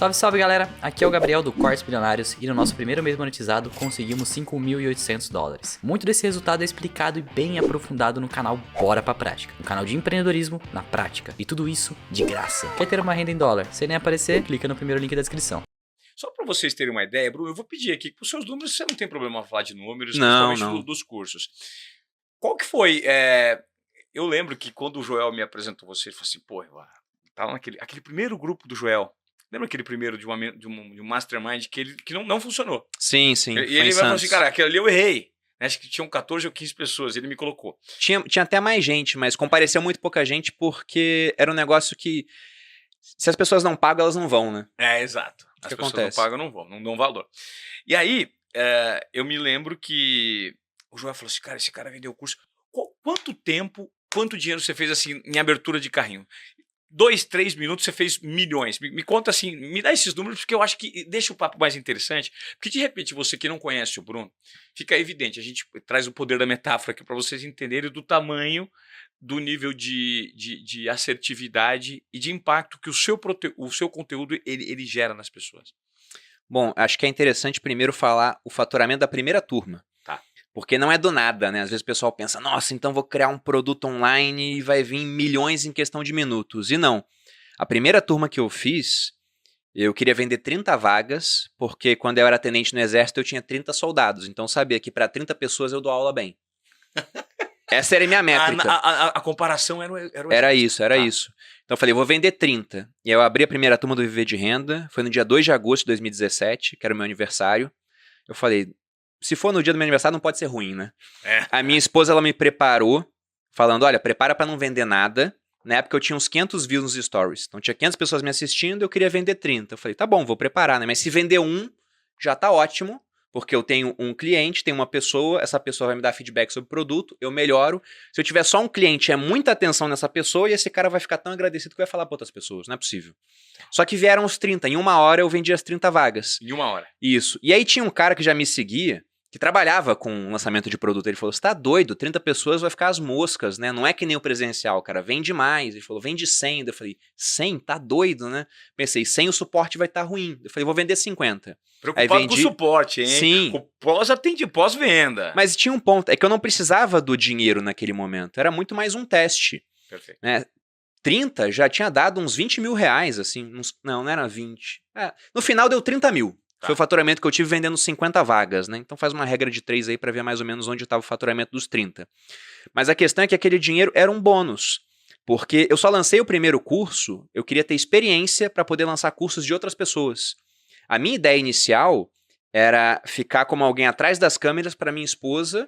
Salve, salve galera, aqui é o Gabriel do Cortes Bilionários e no nosso primeiro mês monetizado conseguimos $5.800. Muito desse resultado é explicado e bem aprofundado no canal Bora Pra Prática, um canal de empreendedorismo na prática, e tudo isso de graça. Quer ter uma renda em dólar? Sem nem aparecer? Clica no primeiro link da descrição. Só para vocês terem uma ideia, Bruno, eu vou pedir aqui que os seus números, você não tem problema falar de números, Não. principalmente dos cursos. Qual que foi? Eu lembro que quando o Joel me apresentou você, ele falou assim, pô, eu tava aquele primeiro grupo do Joel. Lembra aquele primeiro de um mastermind que não funcionou? Sim. E ele falou assim, cara, aquele ali eu errei. Acho que tinham 14 ou 15 pessoas, ele me colocou. Tinha até mais gente, mas compareceu muito pouca gente porque era um negócio que, se as pessoas não pagam, elas não vão, né? Exato. As pessoas acontece? não pagam, não vão, não dão valor. E aí, eu me lembro que o Joel falou assim, cara, esse cara vendeu o curso. Quanto tempo, quanto dinheiro você fez assim em abertura de carrinho? 2, 3 minutos você fez milhões. Me conta assim, me dá esses números, porque eu acho que deixa o papo mais interessante. Porque de repente você que não conhece o Bruno, fica evidente. A gente traz o poder da metáfora aqui para vocês entenderem do tamanho, do nível de assertividade e de impacto que o seu conteúdo ele gera nas pessoas. Bom, acho que é interessante primeiro falar o faturamento da primeira turma. Tá. Porque não é do nada, né? Às vezes o pessoal pensa, nossa, então vou criar um produto online e vai vir milhões em questão de minutos. E não. A primeira turma que eu fiz, eu queria vender 30 vagas, porque quando eu era tenente no exército eu tinha 30 soldados. Então eu sabia que para 30 pessoas eu dou aula bem. Essa era a minha métrica. A comparação era o exército. Era isso. Então eu falei, vou vender 30. E aí eu abri a primeira turma do Viver de Renda, foi no dia 2 de agosto de 2017, que era o meu aniversário. Eu falei, se for no dia do meu aniversário, não pode ser ruim, né? A minha esposa, ela me preparou, falando, olha, prepara pra não vender nada. Na época eu tinha uns 500 views nos stories. Então tinha 500 pessoas me assistindo, eu queria vender 30. Eu falei, tá bom, vou preparar, né? Mas se vender um, já tá ótimo, porque eu tenho um cliente, tenho uma pessoa, essa pessoa vai me dar feedback sobre o produto, eu melhoro. Se eu tiver só um cliente, é muita atenção nessa pessoa e esse cara vai ficar tão agradecido que vai falar pra outras pessoas, não é possível. Só que vieram os 30, em uma hora eu vendi as 30 vagas. Em uma hora. Isso. E aí tinha um cara que já me seguia, que trabalhava com lançamento de produto. Ele falou, você tá doido, 30 pessoas vai ficar as moscas, né? Não é que nem o presencial, cara, vende mais. Ele falou, vende 100. Eu falei, 100? Tá doido, né? Pensei, 100 o suporte vai estar ruim. Eu falei, vou vender 50. Preocupado aí vendi... com o suporte, hein? Sim. O pós atende pós-venda. Mas tinha um ponto, é que eu não precisava do dinheiro naquele momento. Era muito mais um teste. Perfeito. Né? 30 já tinha dado uns 20 mil reais, assim. Não era 20. No final deu 30 mil. Tá. Foi o faturamento que eu tive vendendo 50 vagas, né? Então faz uma regra de 3 aí para ver mais ou menos onde estava o faturamento dos 30. Mas a questão é que aquele dinheiro era um bônus. Porque eu só lancei o primeiro curso, eu queria ter experiência para poder lançar cursos de outras pessoas. A minha ideia inicial era ficar como alguém atrás das câmeras para minha esposa,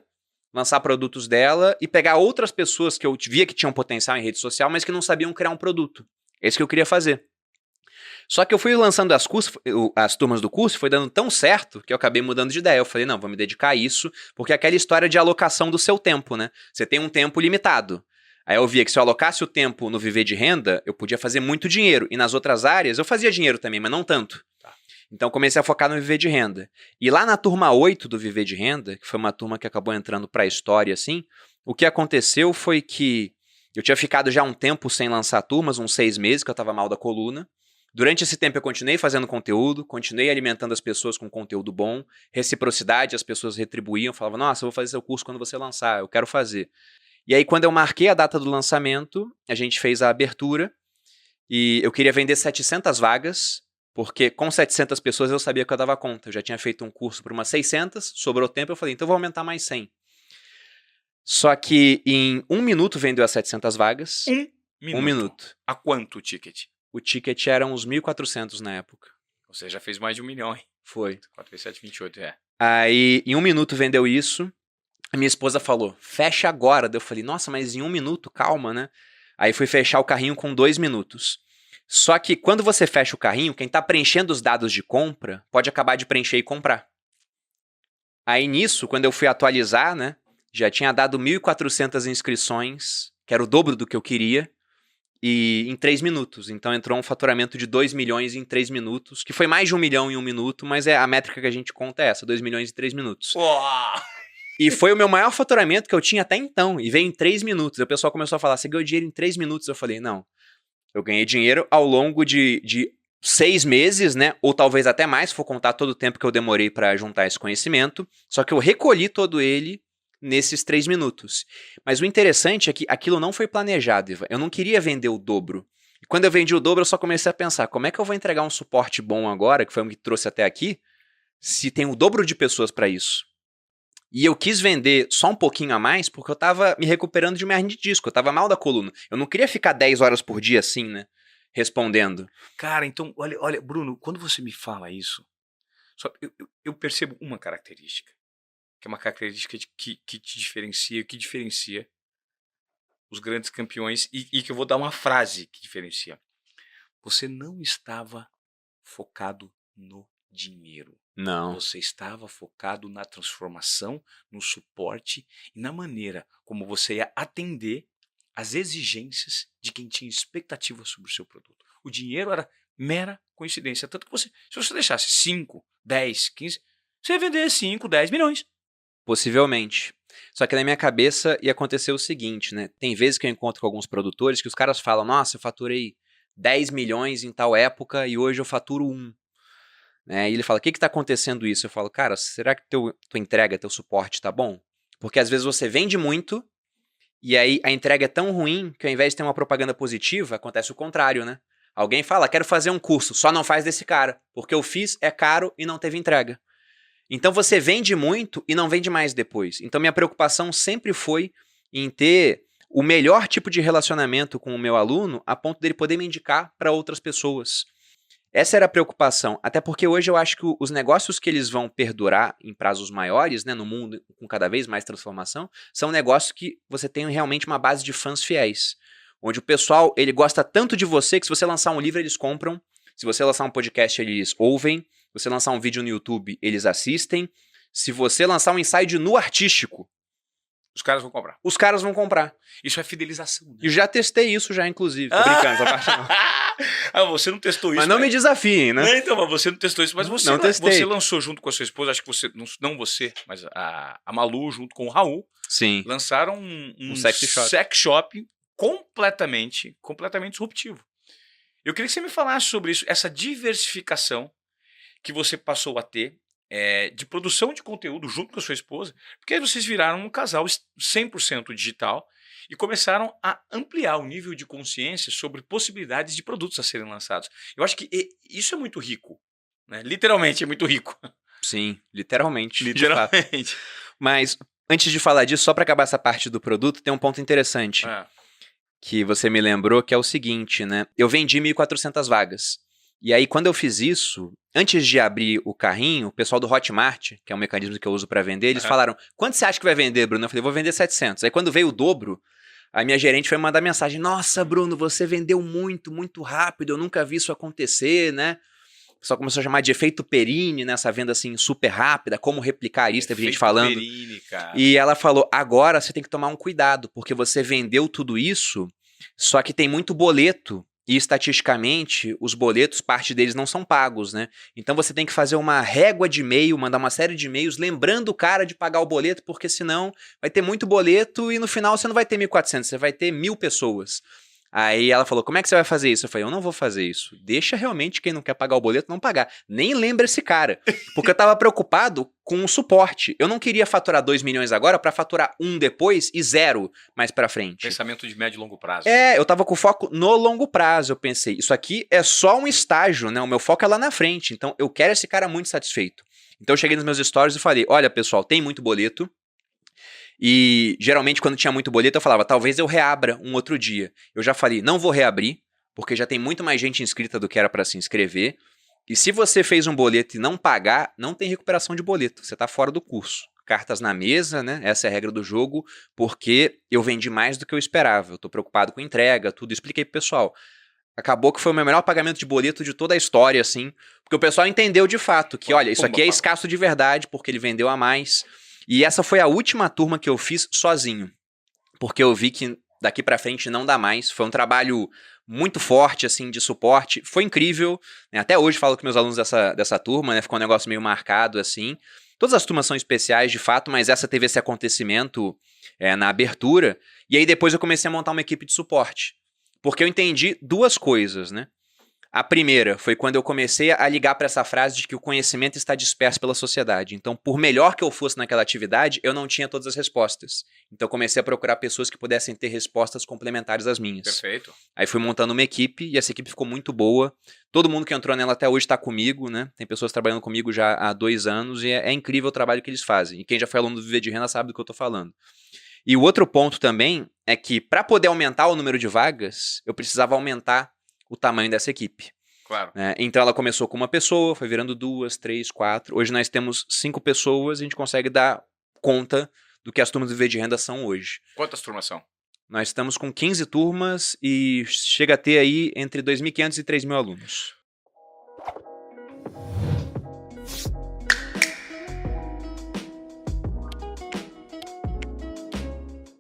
lançar produtos dela e pegar outras pessoas que eu via que tinham potencial em rede social, mas que não sabiam criar um produto. É isso que eu queria fazer. Só que eu fui lançando as turmas do curso, foi dando tão certo que eu acabei mudando de ideia. Eu falei, não, vou me dedicar a isso, porque é aquela história de alocação do seu tempo, né? Você tem um tempo limitado. Aí eu via que se eu alocasse o tempo no Viver de Renda, eu podia fazer muito dinheiro. E nas outras áreas eu fazia dinheiro também, mas não tanto. Então comecei a focar no Viver de Renda. E lá na turma 8 do Viver de Renda, que foi uma turma que acabou entrando para a história, assim, o que aconteceu foi que eu tinha ficado já um tempo sem lançar turmas, uns 6 meses, que eu estava mal da coluna. Durante esse tempo eu continuei fazendo conteúdo, continuei alimentando as pessoas com conteúdo bom, reciprocidade, as pessoas retribuíam, falavam, nossa, eu vou fazer seu curso quando você lançar, eu quero fazer. E aí quando eu marquei a data do lançamento, a gente fez a abertura e eu queria vender 700 vagas, porque com 700 pessoas eu sabia que eu dava conta. Eu já tinha feito um curso para umas 600, sobrou tempo, eu falei, então eu vou aumentar mais 100. Só que em 1 minuto vendeu as 700 vagas. 1 minuto. A quanto o ticket? O ticket era uns 1.400 na época. Você já fez mais de 1 milhão, hein? Foi. 4 vezes 7, 28, Aí, em 1 minuto vendeu isso. A minha esposa falou, fecha agora. Daí eu falei, nossa, mas em 1 minuto, calma, né? Aí fui fechar o carrinho com 2 minutos. Só que quando você fecha o carrinho, quem tá preenchendo os dados de compra pode acabar de preencher e comprar. Aí nisso, quando eu fui atualizar, né? Já tinha dado 1.400 inscrições, que era o dobro do que eu queria. E em 3 minutos. Então entrou um faturamento de 2 milhões em 3 minutos, que foi mais de 1 milhão em 1 minuto, mas a métrica que a gente conta é essa, 2 milhões em 3 minutos. Uau! E foi o meu maior faturamento que eu tinha até então, e veio em 3 minutos. E o pessoal começou a falar, você ganhou dinheiro em 3 minutos? Eu falei, não, eu ganhei dinheiro ao longo de 6 meses, né? Ou talvez até mais, se for contar todo o tempo que eu demorei para juntar esse conhecimento. Só que eu recolhi todo ele nesses 3 minutos. Mas o interessante é que aquilo não foi planejado, Ivan. Eu não queria vender o dobro. E quando eu vendi o dobro, eu só comecei a pensar, como é que eu vou entregar um suporte bom agora, que foi o que trouxe até aqui, se tem o dobro de pessoas para isso? E eu quis vender só um pouquinho a mais porque eu tava me recuperando de uma hernia de disco, eu tava mal da coluna. Eu não queria ficar 10 horas por dia assim, né? Respondendo. Cara, então, olha, Bruno, quando você me fala isso, eu percebo uma característica, que é uma característica que te diferencia, que diferencia os grandes campeões, e que eu vou dar uma frase que diferencia. Você não estava focado no dinheiro. Não. Você estava focado na transformação, no suporte e na maneira como você ia atender as exigências de quem tinha expectativa sobre o seu produto. O dinheiro era mera coincidência. Tanto que se você deixasse 5, 10, 15, você ia vender 5, 10 milhões. Possivelmente. Só que na minha cabeça ia acontecer o seguinte, né? Tem vezes que eu encontro com alguns produtores que os caras falam, nossa, eu faturei 10 milhões em tal época e hoje eu faturo 1. Né? E ele fala, o que está acontecendo isso? Eu falo, cara, será que tua entrega, teu suporte tá bom? Porque às vezes você vende muito e aí a entrega é tão ruim que ao invés de ter uma propaganda positiva, acontece o contrário, né? Alguém fala, quero fazer um curso, só não faz desse cara, porque eu fiz, é caro e não teve entrega. Então você vende muito e não vende mais depois. Então minha preocupação sempre foi em ter o melhor tipo de relacionamento com o meu aluno a ponto dele poder me indicar para outras pessoas. Essa era a preocupação, até porque hoje eu acho que os negócios que eles vão perdurar em prazos maiores, né, no mundo com cada vez mais transformação, são negócios que você tem realmente uma base de fãs fiéis, onde o pessoal ele gosta tanto de você que se você lançar um livro eles compram, se você lançar um podcast eles ouvem, se você lançar um vídeo no YouTube eles assistem, se você lançar um ensaio nu artístico, os caras vão comprar. Os caras vão comprar. Isso é fidelização, né? E já testei isso já, inclusive. Tô brincando, essa parte não. Ah, você não testou isso. Mas não me desafiem, né? Não, então, mas você não testou isso. Mas não testei. Você lançou junto com a sua esposa, acho que você, não você, mas a Malu junto com o Raul. Sim. Lançaram um sex shop completamente disruptivo. Eu queria que você me falasse sobre isso, essa diversificação que você passou a ter de produção de conteúdo junto com a sua esposa, porque aí vocês viraram um casal 100% digital e começaram a ampliar o nível de consciência sobre possibilidades de produtos a serem lançados. Eu acho que isso é muito rico, né? Literalmente é muito rico. Sim, literalmente. Literalmente. Mas antes de falar disso, só para acabar essa parte do produto, tem um ponto interessante que você me lembrou, que é o seguinte, né? Eu vendi 1.400 vagas. E aí, quando eu fiz isso, antes de abrir o carrinho, o pessoal do Hotmart, que é um mecanismo que eu uso para vender, eles falaram, quanto você acha que vai vender, Bruno? Eu falei, vou vender 700. Aí, quando veio o dobro, a minha gerente foi mandar mensagem, nossa, Bruno, você vendeu muito, muito rápido, eu nunca vi isso acontecer, né? O pessoal começou a chamar de efeito Perini, né? Essa venda assim super rápida, como replicar isso, teve gente falando. Perini, cara. E ela falou, agora você tem que tomar um cuidado, porque você vendeu tudo isso, só que tem muito boleto. E estatisticamente, os boletos, parte deles não são pagos, né? Então você tem que fazer uma régua de e-mail, mandar uma série de e-mails lembrando o cara de pagar o boleto, porque senão vai ter muito boleto e no final você não vai ter 1.400, você vai ter 1.000 pessoas. Aí ela falou, como é que você vai fazer isso? Eu falei, eu não vou fazer isso. Deixa realmente quem não quer pagar o boleto não pagar. Nem lembra esse cara. Porque eu tava preocupado com o suporte. Eu não queria faturar 2 milhões agora para faturar 1 depois e 0 mais pra frente. Pensamento de médio e longo prazo. Eu tava com foco no longo prazo. Eu pensei, isso aqui é só um estágio, né? O meu foco é lá na frente. Então eu quero esse cara muito satisfeito. Então eu cheguei nos meus stories e falei, olha pessoal, tem muito boleto. E geralmente quando tinha muito boleto eu falava, talvez eu reabra um outro dia. Eu já falei, não vou reabrir, porque já tem muito mais gente inscrita do que era para se inscrever. E se você fez um boleto e não pagar, não tem recuperação de boleto, você está fora do curso. Cartas na mesa, né? Essa é a regra do jogo, porque eu vendi mais do que eu esperava. Eu estou preocupado com entrega, tudo. Expliquei pro pessoal. Acabou que foi o meu melhor pagamento de boleto de toda a história, assim, porque o pessoal entendeu de fato que, olha, isso aqui é escasso de verdade, porque ele vendeu a mais. E essa foi a última turma que eu fiz sozinho, porque eu vi que daqui pra frente não dá mais. Foi um trabalho muito forte, assim, de suporte. Foi incrível, né? Até hoje falo com meus alunos dessa turma, né? Ficou um negócio meio marcado, assim. Todas as turmas são especiais, de fato, mas essa teve esse acontecimento na abertura. E aí depois eu comecei a montar uma equipe de suporte, porque eu entendi duas coisas, né? A primeira foi quando eu comecei a ligar para essa frase de que o conhecimento está disperso pela sociedade. Então, por melhor que eu fosse naquela atividade, eu não tinha todas as respostas. Então, eu comecei a procurar pessoas que pudessem ter respostas complementares às minhas. Perfeito. Aí fui montando uma equipe e essa equipe ficou muito boa. Todo mundo que entrou nela até hoje está comigo, né? Tem pessoas trabalhando comigo já há 2 anos e é incrível o trabalho que eles fazem. E quem já foi aluno do Viver de Renda sabe do que eu estou falando. E o outro ponto também é que para poder aumentar o número de vagas, eu precisava aumentar o tamanho dessa equipe. Claro. Então ela começou com uma pessoa, foi virando 2, 3, 4. Hoje nós temos 5 pessoas e a gente consegue dar conta do que as turmas do Viver de Renda são hoje. Quantas turmas são? Nós estamos com 15 turmas e chega a ter aí entre 2.500 e 3.000 alunos.